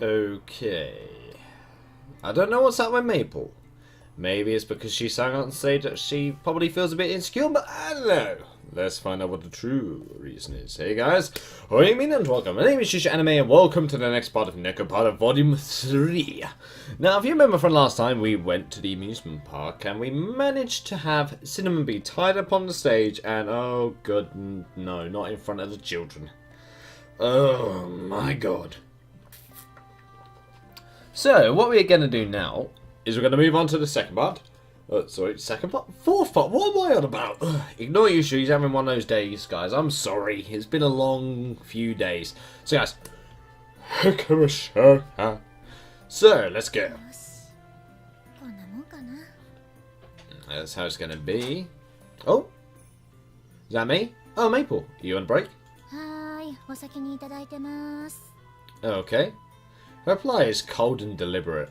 Okay. I don't know what's up with Maple. Maybe it's because she sang on stage that she probably feels a bit insecure, but I don't know. Let's find out what the true reason is. Hey guys, Oimin and welcome. My name is Yuusha Anime and welcome to the next part of Nekopara Volume 3. Now, if you remember from last time, we went to the amusement park and we managed to have Cinnamon be tied up on the stage and oh god, no, not in front of the children. Oh my god. So, what we're going to do now is we're going to move on to the second part. Second part? Fourth part? What am I on about? Ugh. Ignore Yuusha, he's having one of those days, guys. I'm sorry. It's been a long few days. So, guys. So, let's go. That's how it's going to be. Oh. Is that me? Oh, Maple. Are you on break? Okay. Her reply is cold and deliberate.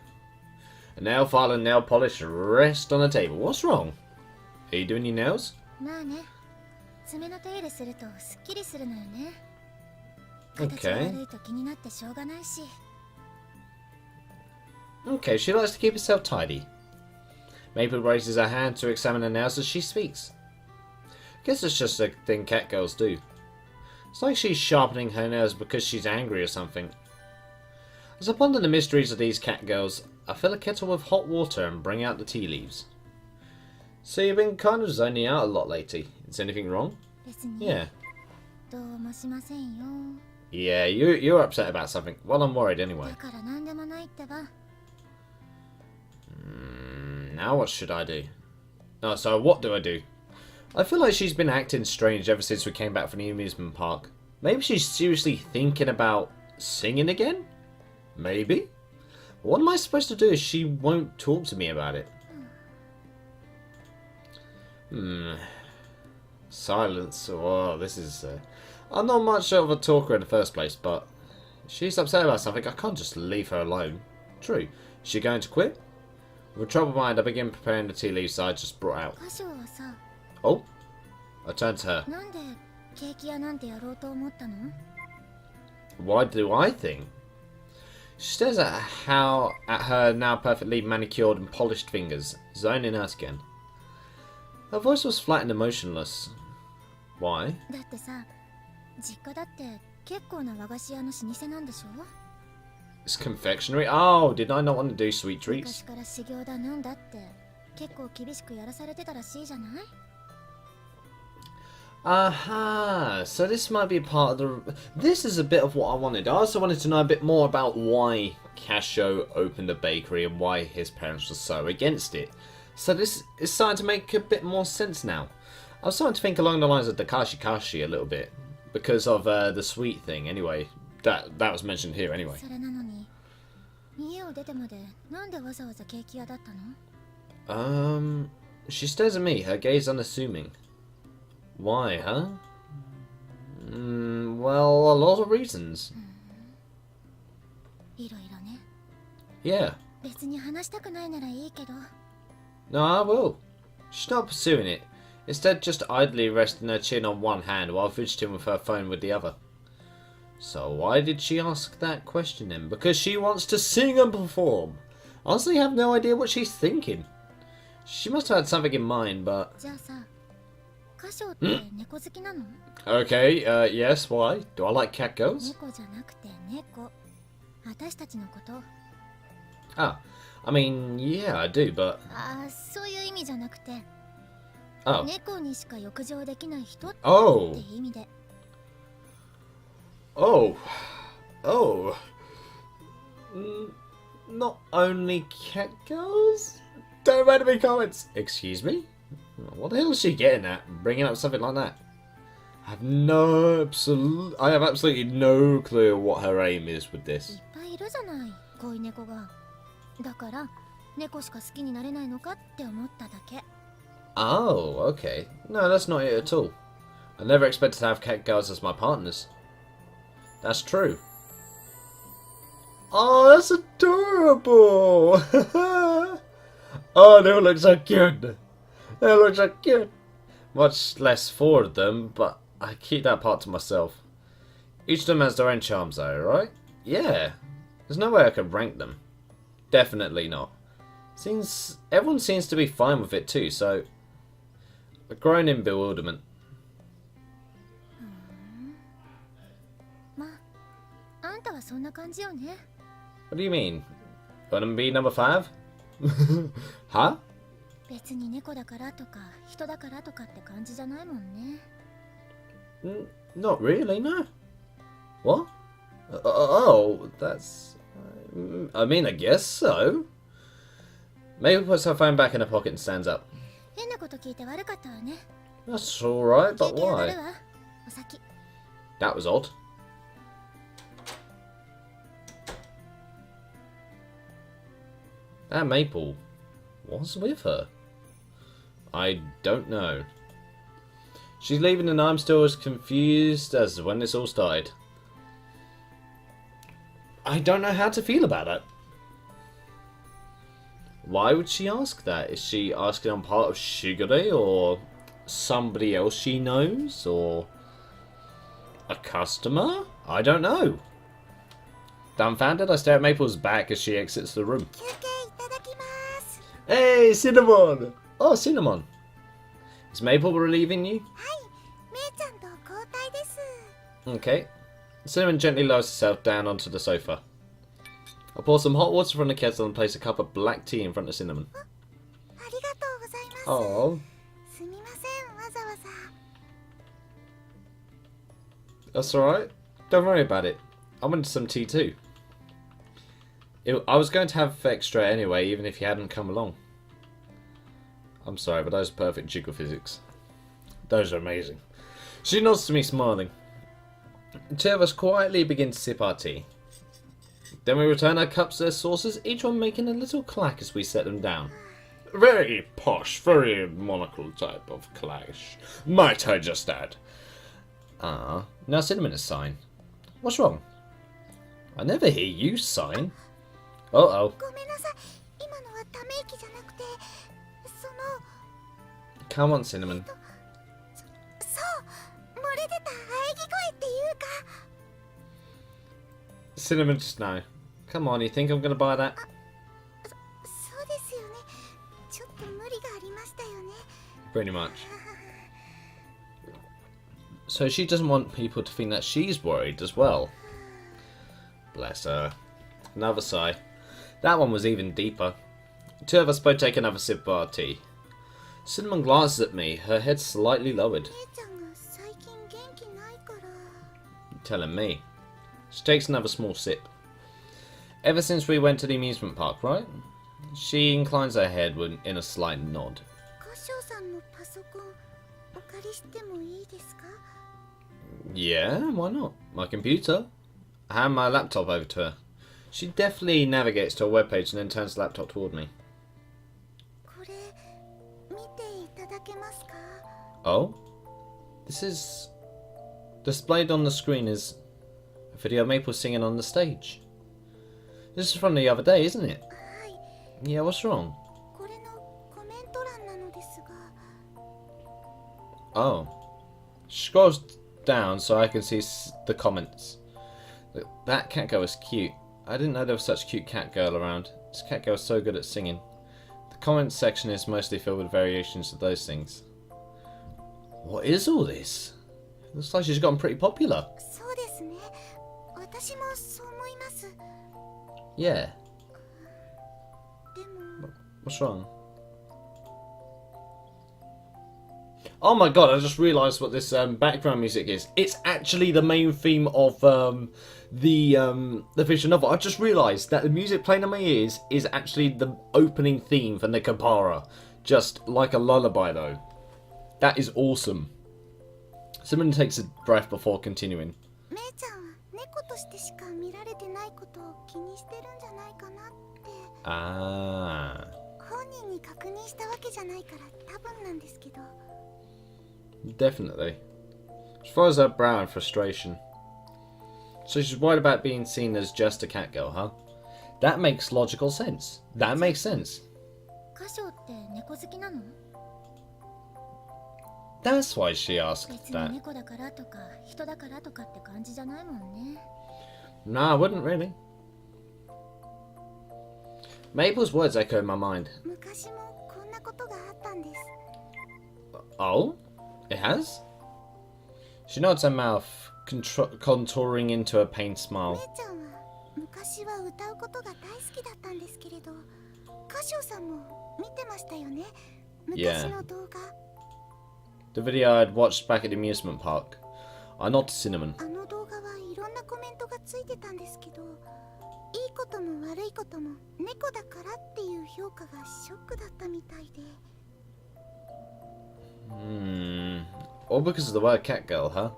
A nail file and nail polish rest on the table. What's wrong? Are you doing your nails? Okay. Okay, she likes to keep herself tidy. Maple raises her hand to examine her nails as she speaks. Guess it's just a thing cat girls do. It's like she's sharpening her nails because she's angry or something. As I ponder the mysteries of these cat girls, I fill a kettle with hot water and bring out the tea leaves. So you've been kind of zoning out a lot lately. Is anything wrong? Yeah. Yeah, you're upset about something. Well, I'm worried anyway. Now what should I do? Oh, so what do I do? I feel like she's been acting strange ever since we came back from the amusement park. Maybe she's seriously thinking about singing again? Maybe? What am I supposed to do if she won't talk to me about it? Silence. Oh, this is... I'm not much of a talker in the first place, but if she's upset about something, I can't just leave her alone. True. Is she going to quit? With a troubled mind, I begin preparing the tea leaves I just brought out. Oh. I turn to her. Why do I think? She stares at her now perfectly manicured and polished fingers, zoning out again. Her voice was flat and emotionless. Why? It's confectionery? Oh, did I not want to do sweet treats? Aha, so this might be a part of the... This is a bit of what I wanted. I also wanted to know a bit more about why KASHOU opened a bakery and why his parents were so against it. So this is starting to make a bit more sense now. I was starting to think along the lines of the Kashi a little bit. Because of the sweet thing, anyway. That was mentioned here, anyway. She stares at me, her gaze unassuming. Why, huh? Well, a lot of reasons. Yeah. No, I will. She's not pursuing it. Instead, just idly resting her chin on one hand while fidgeting with her phone with the other. So why did she ask that question then? Because she wants to sing and perform. Honestly, I have no idea what she's thinking. She must have had something in mind, but... Okay, yes, why? Do I like cat girls? Ah, I mean, yeah, I do, but... Oh. Oh. Oh. Oh. Not only cat girls? Don't write me comments. Excuse me? What the hell is she getting at? Bringing up something like that? I have absolutely no clue what her aim is with this. Oh, okay. No, that's not it at all. I never expected to have cat girls as my partners. That's true. Oh, that's adorable! Oh, they all look so cute. They all look so cute. Much less 4 of them, but I keep that part to myself. Each of them has their own charms though, right? Yeah. There's no way I could rank them. Definitely not. Everyone seems to be fine with it too, so... a groan in bewilderment. What do you mean? Gonna be number 5? Huh? Not really, no. What? Oh, that's... I mean, I guess so. Maybe puts her phone back in her pocket and stands up. That's alright, but why? That was odd. That Maple, what's with her? I don't know. She's leaving and I'm still as confused as when this all started. I don't know how to feel about it. Why would she ask that? Is she asking on part of Shigure or somebody else she knows or a customer? I don't know. Dumbfounded, I stare at Maple's back as she exits the room. Hey, Cinnamon! Oh, Cinnamon. Is Maple relieving you? Okay. Cinnamon gently lowers herself down onto the sofa. I'll pour some hot water from the kettle and place a cup of black tea in front of Cinnamon. Oh. That's alright. Don't worry about it. I wanted some tea too. I was going to have extra anyway, even if you hadn't come along. I'm sorry, but those are perfect jiggle physics. Those are amazing. She nods to me, smiling. The two of us quietly begin to sip our tea. Then we return our cups to their saucers, each one making a little clack as we set them down. Very posh, very monocle type of clash, might I just add. Ah, now Cinnamon is sighing. What's wrong? I never hear you sighing. Uh-oh. Come on, Cinnamon. Cinnamon, just now. Come on, you think I'm going to buy that? Pretty much. So she doesn't want people to think that she's worried as well. Bless her. Another sigh. That one was even deeper. The two of us both take another sip of our tea. Cinnamon glances at me, her head slightly lowered. You're telling me. She takes another small sip. Ever since we went to the amusement park, right? She inclines her head in a slight nod. Yeah, why not? My computer. I hand my laptop over to her. She definitely navigates to a webpage and then turns the laptop toward me. Oh? This is... displayed on the screen is a video of Maple singing on the stage. This is from the other day, isn't it? Yeah, what's wrong? Oh. She scrolls down so I can see the comments. That cat girl is cute. I didn't know there was such a cute cat girl around. This cat girl is so good at singing. The comments section is mostly filled with variations of those things. What is all this? Looks like she's gotten pretty popular. Yeah. What's wrong? Oh my god, I just realised what this background music is. It's actually the main theme of the visual novel. I just realised that the music playing in my ears is actually the opening theme for Nekopara. Just like a lullaby though. That is awesome. Someone takes a breath before continuing. Ah. Definitely. She furrows her brow in frustration. So she's worried about being seen as just a cat girl, huh? That makes logical sense. That makes sense. That's why she asked 別に that. 猫だからとか人だからとかって感じじゃないもんね。 No, I wouldn't really. Maple's words echo in my mind. 昔もこんなことがあったんです。 Oh? It has? She nods her mouth, contouring into a pained め smile. いちゃんは昔は歌うことが大好きだったんですけれど、歌唱さんも見てましたよね。昔の動画。 The video I had watched back at the amusement park. I nod to Cinnamon. あの動画はいろんなコメントがついてたんですけど、いいことも悪いことも猫だからっていう評価がショックだったみたいで。 All because of the word cat girl, huh?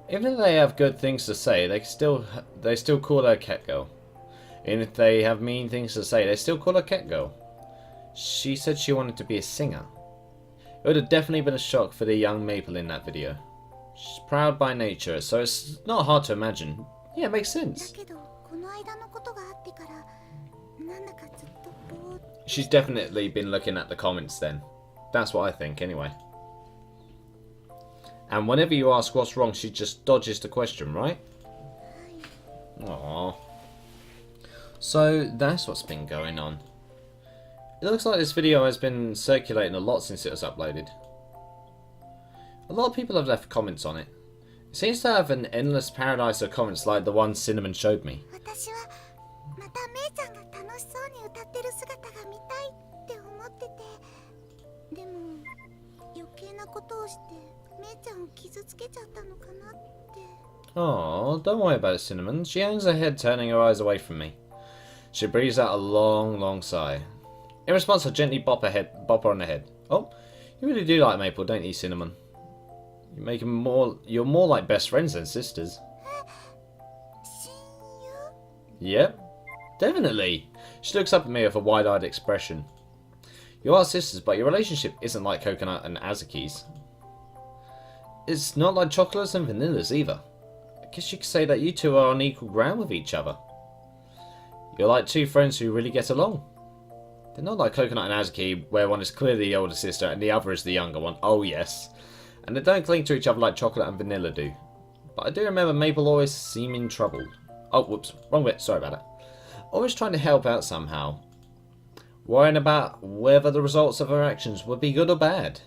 Even if they have good things to say, they still call her cat girl. And if they have mean things to say, they still call her cat girl. She said she wanted to be a singer. It would have definitely been a shock for the young Maple in that video. She's proud by nature, so it's not hard to imagine. Yeah, it makes sense. だけどこの間のことがあってからなんだかずっとぼーっと。 She's definitely been looking at the comments then. That's what I think, anyway. And whenever you ask what's wrong, she just dodges the question, right? Aww. So, that's what's been going on. It looks like this video has been circulating a lot since it was uploaded. A lot of people have left comments on it. It seems to have an endless paradise of comments like the one Cinnamon showed me. 私はまためいちゃんが楽しそうに歌ってる姿が見たいって思ってて、でも余計なことをしてめいちゃんを傷つけちゃったのかなって。 Oh, don't worry about it, Cinnamon. She hangs her head, turning her eyes away from me. She breathes out a long, long sigh. In response, I gently bop her on the head. Oh, you really do like Maple, don't you, Cinnamon? You're more like best friends than sisters. 親友? Yep, definitely. She looks up at me with a wide-eyed expression. You are sisters, but your relationship isn't like Coconut and Azuki's. It's not like chocolates and vanillas either. I guess you could say that you two are on equal ground with each other. You're like two friends who really get along. They're not like Coconut and Azuki, where one is clearly the older sister and the other is the younger one. Oh yes. And they don't cling to each other like chocolate and vanilla do. But I do remember Maple always seeming troubled. Oh, whoops. Wrong bit. Sorry about that. Always trying to help out somehow. Worrying about whether the results of her actions would be good or bad.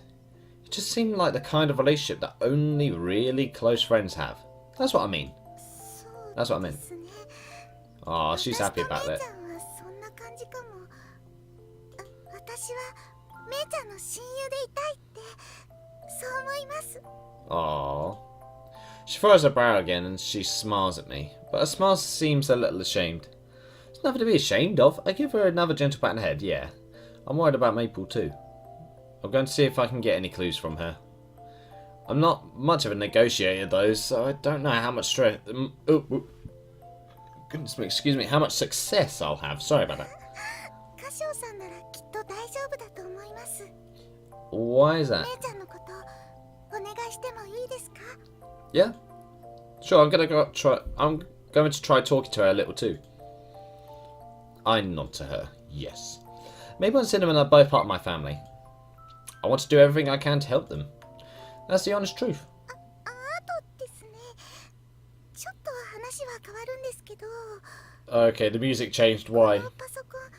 It just seemed like the kind of relationship that only really close friends have. That's what I mean. That's what I meant. Oh, she's happy about that. 私はめいちゃんの親友でいたいってそう思います。 Aww. She furrows her brow again and she smiles at me, but her smile seems a little ashamed. There's nothing to be ashamed of. I give her another gentle pat on the head, yeah. I'm worried about Maple too. I'm going to see if I can get any clues from her. I'm not much of a negotiator though, so I don't know how much stress... Goodness me, excuse me, how much success I'll have. Sorry about that. 歌唱さんならきっと大丈夫だと思います。 Why is that? めいちゃんのことお願いしてもいいですか? Yeah. Sure, I'm going to try talking to her a little too. I nod to her. Yes. Maple and Cinnamon are both part of my family. I want to do everything I can to help them. That's the honest truth. あとですね、ちょっと話は変わるんですけど。 Okay, the music changed. Why? このパソコン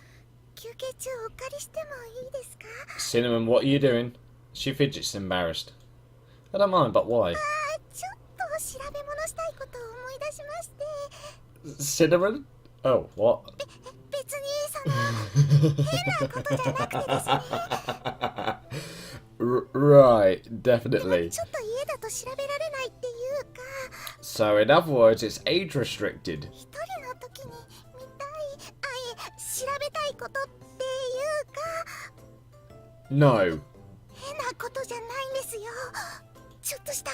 休憩中お借りしてもいいですか? Cinnamon, what are you doing? She fidgets, embarrassed. I don't mind, but why? ちょっと調べ物したいことを思い出しまして。 Cinnamon? Oh, what? 別に変なことじゃなくてですね。Right, definitely. ちょっと家だと調べられないっていうか。 So, in other words, it's age restricted. 一人の時に見たい、調べたいことっていうか。 No. 変なことじゃないんですよ。ちょっとした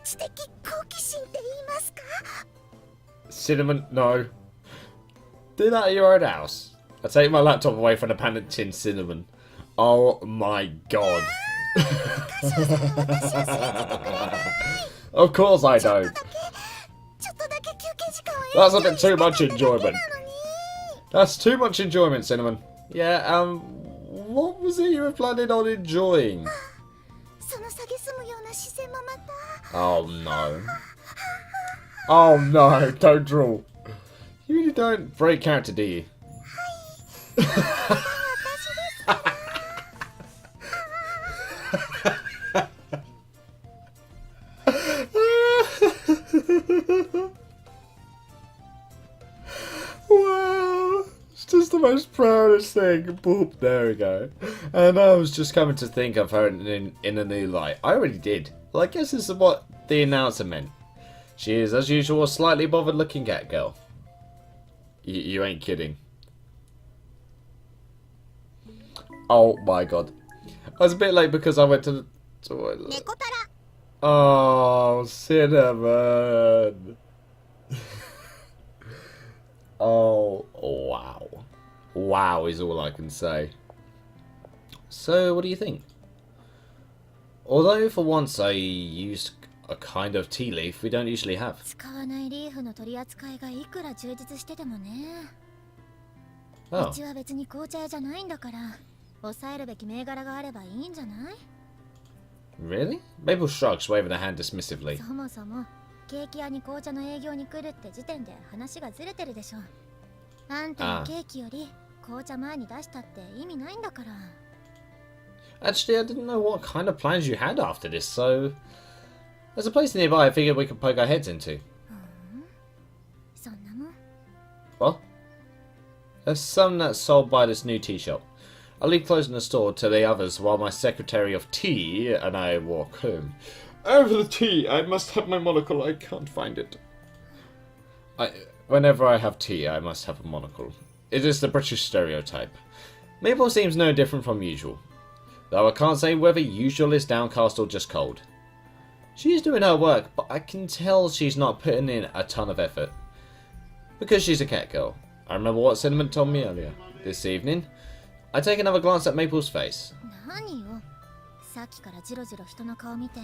知的好奇心って言いますか? Cinnamon, no. Do that at your own house. I take my laptop away from the panic tin, Cinnamon. Oh my god. Of course I don't. That's a bit too much enjoyment. That's too much enjoyment, Cinnamon. Yeah, what was it you were planning on enjoying? その蔑むような視線もまた。 Oh no. Oh no, don't draw. You really don't break character, do you? 私ですから。Wow, it's just the most proudest thing. Boop, there we go. And I was just coming to think of her in a new light. I already did. Well, I guess this is what the announcer meant. She is, as usual, a slightly bothered looking cat girl. You ain't kidding. Oh my god. I was a bit late because I went to the toilet. Nekopara. Oh, cinnamon. Oh, wow. Wow is all I can say. So, what do you think? Although, for once, I used a kind of tea leaf we don't usually have. 使わないリーフの取り扱いがいくら充実しててもね。Oh. うちは別に紅茶屋じゃないんだから、抑えるべき銘柄があればいいんじゃない？ Really? Mabel shrugs, waving her hand dismissively. そもそもケーキ屋に紅茶の営業に来るって時点で話がずれてるでしょ。あんたのケーキより紅茶前に出したって意味ないんだから。 Actually, I didn't know what kind of plans you had after this, so... There's a place nearby I figured we could poke our heads into. そんなもん。 What? There's some that's sold by this new tea shop. I'll leave closing the store to the others while my secretary of tea and I walk home. Over the tea, I must have my monocle. I can't find it. Whenever I have tea, I must have a monocle. It is the British stereotype. Mabel seems no different from usual. Though I can't say whether usual is downcast or just cold. She is doing her work, but I can tell she's not putting in a ton of effort. Because she's a cat girl. I remember what Cinnamon told me earlier. This evening, I take another glance at Maple's face. 何よ。さっきからジロジロ人の顔見て。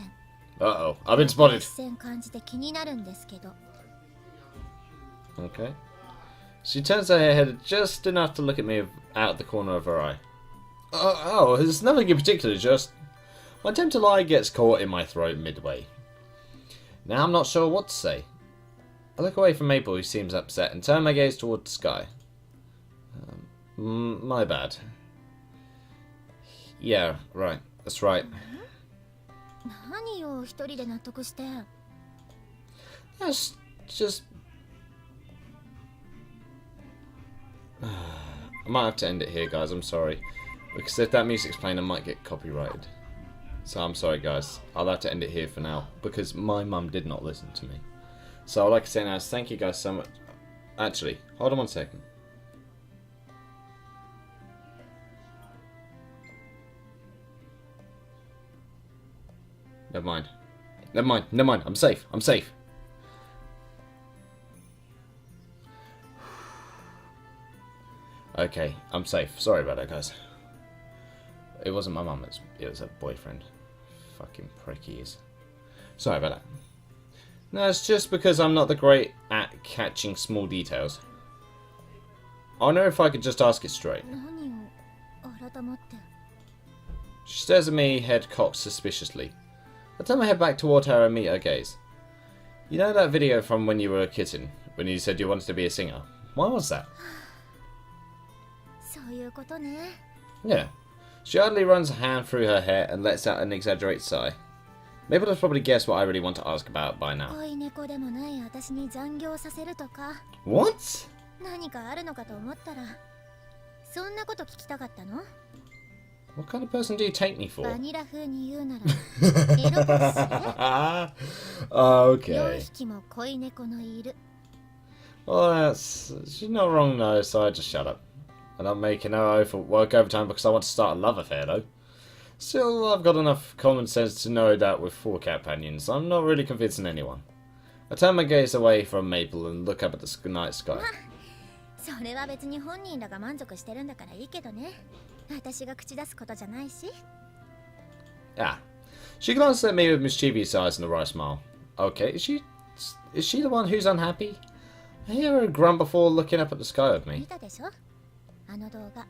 Uh-oh, I've been spotted. 視線感じて気になるんですけど。 Okay. She turns her head just enough to look at me out the corner of her eye. Oh, there's nothing in particular, just... My attempt to lie gets caught in my throat midway. Now I'm not sure what to say. I look away from Maple, who seems upset, and turn my gaze towards the sky. My bad. Yeah, right. That's right. 何よ、一人で納得して。 That's just... I might have to end it here, guys. I'm sorry. Because if that music's playing, I might get copyrighted. So I'm sorry, guys. I'll have to end it here for now. Because my mum did not listen to me. So I'd like to say now is thank you guys so much. Actually, hold on one second. Never mind. Never mind. Never mind. I'm safe. I'm safe. Okay, I'm safe. Sorry about that, guys. It wasn't my mum, it was her boyfriend. Fucking prick he is. Sorry about that. No, it's just because I'm not the great at catching small details. I wonder if I could just ask it straight. 何よ、改まって。 She stares at me, head cocked suspiciously. I turn my head back toward her and meet her gaze. You know that video from when you were a kitten, when you said you wanted to be a singer? Why was that? そういうことね。 Yeah. She hardly runs a hand through her hair and lets out an exaggerated sigh. Maybe I'll probably guess what I really want to ask about by now. 恋猫でもない私に残業させるとか。 What? 何かあるのかと思ったら、そんなこと聞きたかったの？ What kind of person do you take me for? バニラ風に言うなら、エロコスね。4 Okay. 匹も恋猫のいる。 Well, she's not wrong though, so I just shut up. And I'm making her oath for work overtime because I want to start a love affair though. Still, I've got enough common sense to know that with 4 companions, I'm not really convincing anyone. I turn my gaze away from Maple and look up at the night sky. それは別に本人らが満足してるんだからいいけどね。私が口出すことじゃないし。 Ah. She glances at me with mischievous eyes and a wry smile. Okay, is she the one who's unhappy? I hear her grunt before looking up at the sky with 見 me. たでしょ？あの動画。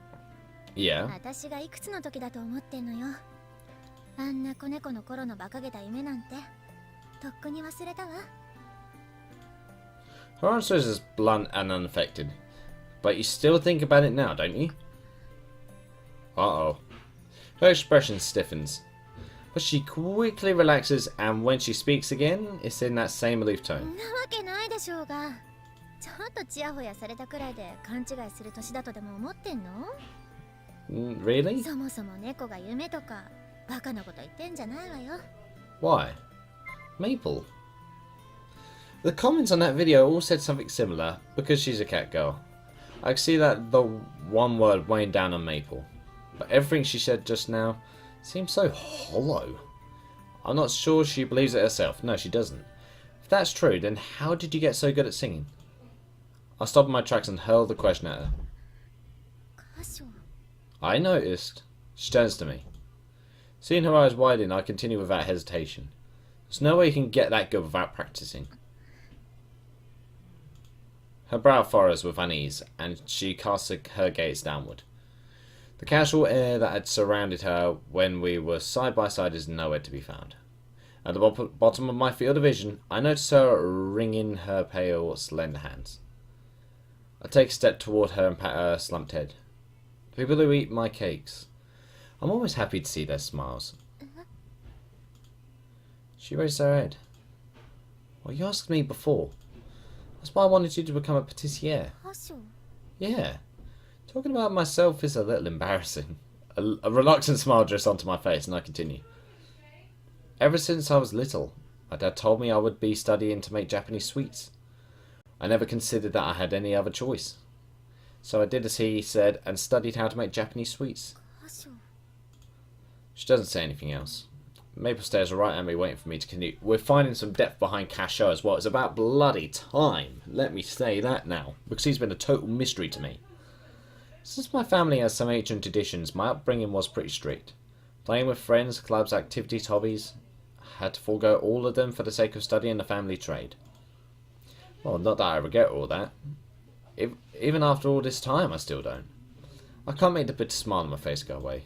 Yeah. 私がいくつの時だと思ってんのよ。あんな子猫の頃の馬鹿げた夢なんてとっくに忘れたわ。 Her answer is as blunt and unaffected. But you still think about it now, don't you? Uh-oh. Her expression stiffens. But she quickly relaxes, and when she speaks again, it's in that same aloof そ tone. んなわけないでしょうが。ちょっとチヤホヤされたくらいで勘違いする年だとでも思ってんの？ Really? そもそも猫が夢とかバカなこと言ってんじゃないわよ。 Why? Maple. The comments on that video all said something similar, because she's a cat girl. I can see that the one word weighing down on Maple. But everything she said just now seems so hollow. I'm not sure she believes it herself. No, she doesn't. If that's true, then how did you get so good at singing? I stopped in my tracks and hurled the question at her. 箇所。 I noticed. She turns to me. Seeing her eyes widen, I continue without hesitation. There's no way you can get that good without practicing. Her brow furrows with unease, and she casts her gaze downward. The casual air that had surrounded her when we were side by side is nowhere to be found. At the bottom of my field of vision, I notice her wringing her pale, slender hands. I take a step toward her and pat her slumped head. The people who eat my cakes. I'm always happy to see their smiles. She raised her head. Well, you asked me before. That's why I wanted you to become a patissiere. 箇所。 Yeah. Talking about myself is a little embarrassing. A reluctant smile drifts onto my face and I continue. Ever since I was little, my dad told me I would be studying to make Japanese sweets. I never considered that I had any other choice. So I did as he said and studied how to make Japanese sweets. 箇所。 She doesn't say anything else. Maple stares right at me, waiting for me to continue. We're finding some depth behind KASHOU as well. It's about bloody time. Let me say that now, because he's been a total mystery to me. Since my family has some ancient traditions, my upbringing was pretty strict. Playing with friends, clubs, activities, hobbies. I had to forego all of them for the sake of studying the family trade. Well, not that I regret all that. Even after all this time, I still don't. I can't make the bitter smile on my face go away.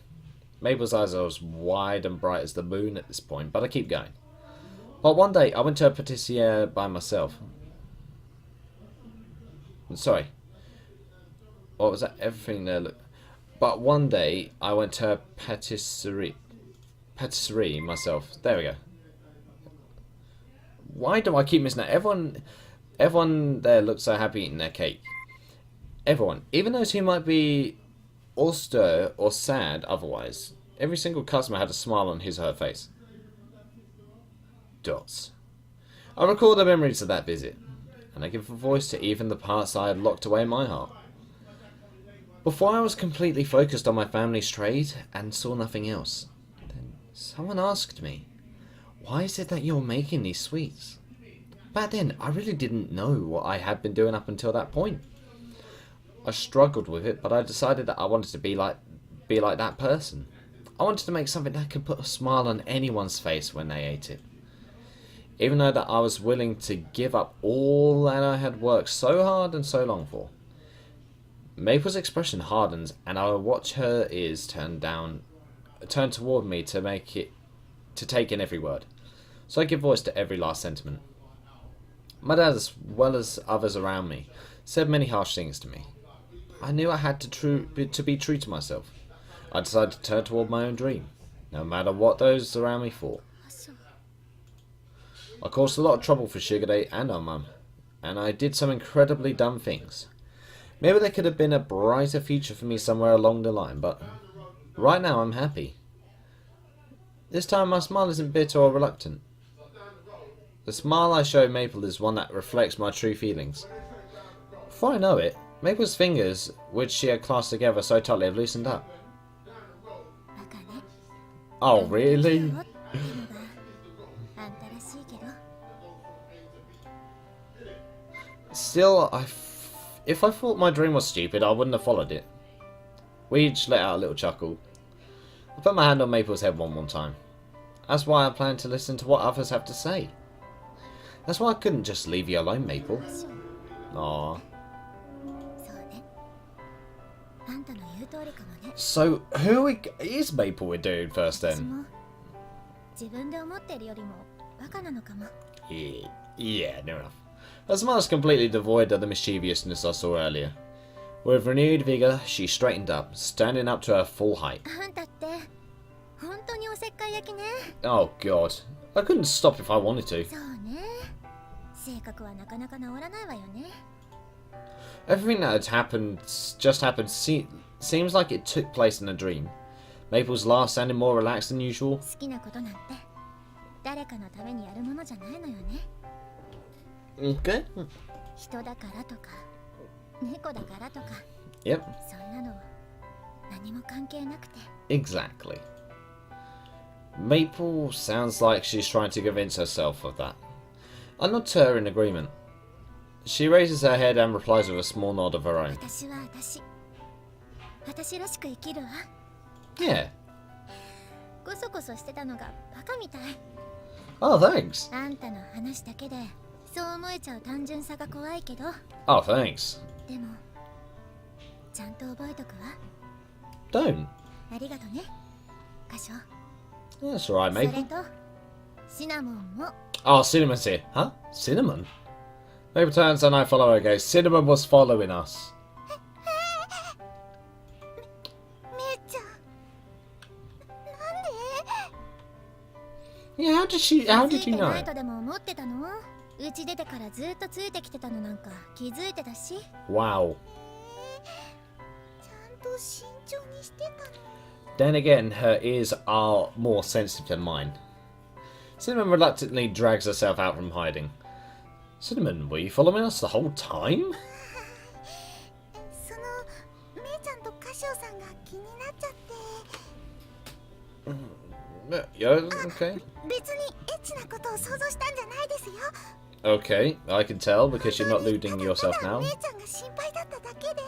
Mabel's eyes are as wide and bright as the moon at this point, but I keep going. But one day, I went to a patissiere by myself. Sorry. What was that? Everything there looked... But one day, I went to a patisserie myself. There we go. Why do I keep missing that? Everyone there looks so happy eating their cake. Everyone. Even those who might be austere or sad otherwise. Every single customer had a smile on his or her face. Dots. I recall the memories of that visit, and I give a voice to even the parts I had locked away in my heart. Before I was completely focused on my family's trade and saw nothing else. Then someone asked me, why is it that you're making these sweets? Back then, I really didn't know what I had been doing up until that point. I struggled with it, but I decided that I wanted to be like that person. I wanted to make something that could put a smile on anyone's face when they ate it. Even though that I was willing to give up all that I had worked so hard and so long for. Maple's expression hardens, and I watch her ears turn toward me to take in every word. So I give voice to every last sentiment. My dad, as well as others around me, said many harsh things to me. I knew I had to be true to myself. I decided to turn toward my own dream, no matter what those around me thought. 箇所。 I caused a lot of trouble for Sugar Day and our mum, and I did some incredibly dumb things. Maybe there could have been a brighter future for me somewhere along the line, but right now I'm happy. This time my smile isn't bitter or reluctant. The smile I show Maple is one that reflects my true feelings. Before I know it, Maple's fingers, which she had clasped together so tightly, have loosened up. バカね。 Oh, really? っていうのがあんたらしいけど。 Still, if I thought my dream was stupid, I wouldn't have followed it. We each let out a little chuckle. I put my hand on Maple's head one more time. That's why I plan to listen to what others have to say. That's why I couldn't just leave you alone, Maple. 箇所。 Aww. そうね。あんたの言う通りかもね。 So, who is Maple we're doing first 私 then? も自分で思ってるよりもバカなのかも。 Yeah, no enough. Her smile is completely devoid of the mischievousness I saw earlier. With renewed vigor, she straightened up, standing up to her full height. あんたって本当におせっかい焼きね。 Oh god. I couldn't stop if I wanted to. そうね。性格はなかなか治らないわよね。 Everything that had happened, seems like it took place in a dream. Maple's laugh sounded more relaxed than usual. 好きなことなんて誰かのためにやるものじゃないのよね。 Okay. 人だからとか猫だからとか Yep, そんなの何も関係なくて。 exactly. Maple sounds like she's trying to convince herself of that. I nod to her in agreement. She raises her head and replies with a small nod of her own. 私は私らしく生きるわ。 Yeah. こそこそしてたのがバカみたい。 Oh, thanks. あんたの話だけでそう思えちゃう単純さが怖いけど、 Oh, thanks. でもちゃんと覚えとくわ。 Don't. ありがとね、カショ。 That's alright, それ Maple. とシナモンも。 Oh, Cinnamon's here. Huh? Cinnamon? Maple turns and I follow her gaze. Cinnamon was following us. めいちゃん、なんで？ Yeah, how did you 気づいてない know? とでも思ってたの？うち出てからずっとついてきてたのなんか気づいてたし。 Wow. ちゃんと慎重にしてたの。 Then again, her ears are more sensitive than mine. Cinnamon reluctantly drags herself out from hiding. Cinnamon, were you following us the whole time? そのめいちゃんとカシオさんが気になっちゃって。 Yeah, okay. 別にエッチなことを想像したんじゃないですよ。 Okay, I can tell because you're not lewding yourself ただ now. めいちゃんが心配だっただけで。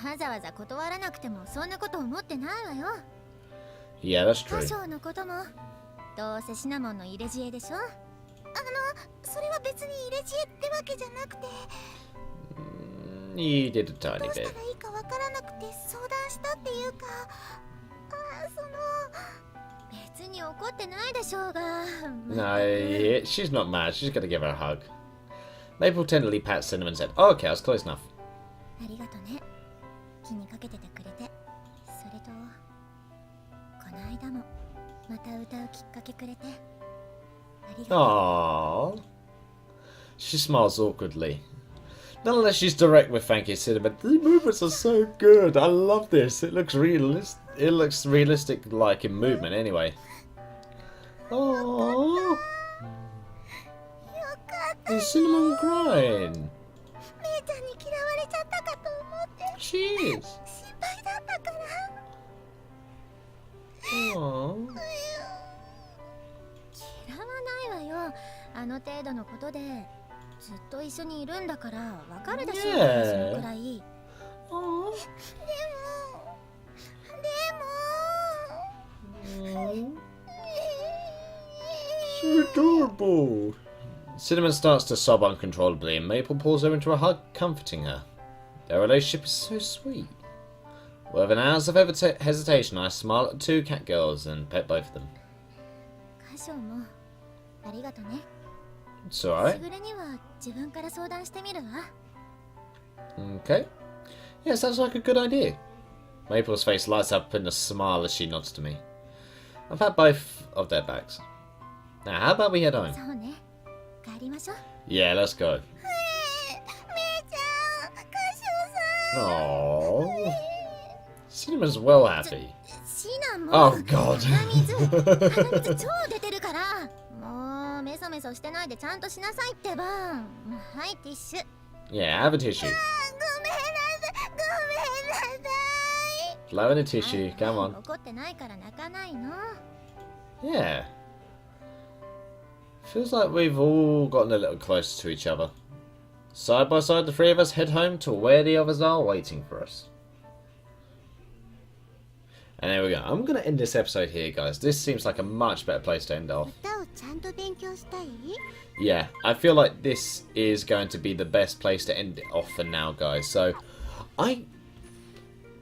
わざわざ断らなくてもそんなこと思ってないわよ。 Yeah, that's カ true. ショのこともどうせシナモンの入れ知恵でしょ。それは別に入れ知恵ってわけじゃなくて、 You did a ど tiny うし bit. たらいいかわからなくて相談したっていうか、別に怒ってないでしょうが。 No, she's not mad. She's gonna give her a hug. Maple tenderly pats Cinnamon's head. Oh, okay, I was close enough. ありがとね、気にかけててくれて。それとこの間もまた歌うきっかけくれてありがと Aww. She smiles awkwardly. Nonetheless, she's direct with thank you, Cinnamon. The movements are so good. I love this. It looks realistic. It looks realistic, like in movement, anyway. Aww. う。よかった。 Is Cinnamon crying? めいちゃんに嫌われちゃったかと思って She is. 心配だったから。 Aww. 嫌わないわよ。あの程度のことでずっと一緒にいるんだからわかるでしょう、 Yeah. そのくらい。 Aww. でも Aww. So adorable. Cinnamon starts to sob uncontrollably and Maple pulls her into a hug, comforting her. Their relationship is so sweet. With an ounce of hesitation, I smile at the two cat girls and pet both of them. カショもありがとね。 It's し alright. ぐれには自分から相談してみるわ。 Okay. Yeah, sounds like a good idea. Maple's face lights up in a smile as she nods to me. I've had both of their backs. Now, how about we head home? そうね、帰りましょう。 Yeah, let's go. めいちゃん、カシオさん。 Aww. Cinnamon's well happy. シナモン。 Oh god. 鼻水超出てるから。もうメソメソしてないでちゃんとしなさいってば。はい、ティッシュ。 Yeah, have a tissue. ごめんなさい。ごめんなさい。 Blow in a tissue, come on. 怒ってないから泣かないの。 Yeah. Feels like we've all gotten a little closer to each other. Side by side, the three of us head home to where the others are waiting for us. And there we go. I'm going to end this episode here, guys. This seems like a much better place to end off. 歌をちゃんと勉強したい？ Yeah, I feel like this is going to be the best place to end it off for now, guys. So, I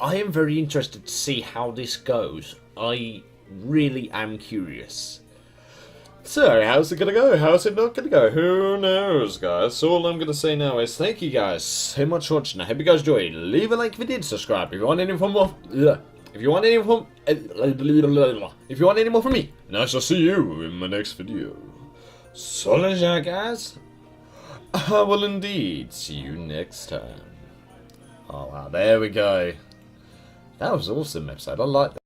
am very interested to see how this goes. I really am curious. So, how's it gonna go? How's it not gonna go? Who knows, guys? So all I'm gonna say now is thank you guys so much for watching. I hope you guys enjoyed. Leave a like if you did, subscribe if you want any more. If you want any more, if you want any more from me, and I shall see you in my next video. So long, guys. I will indeed see you next time. Oh wow, there we go. That was an awesome episode. I like that.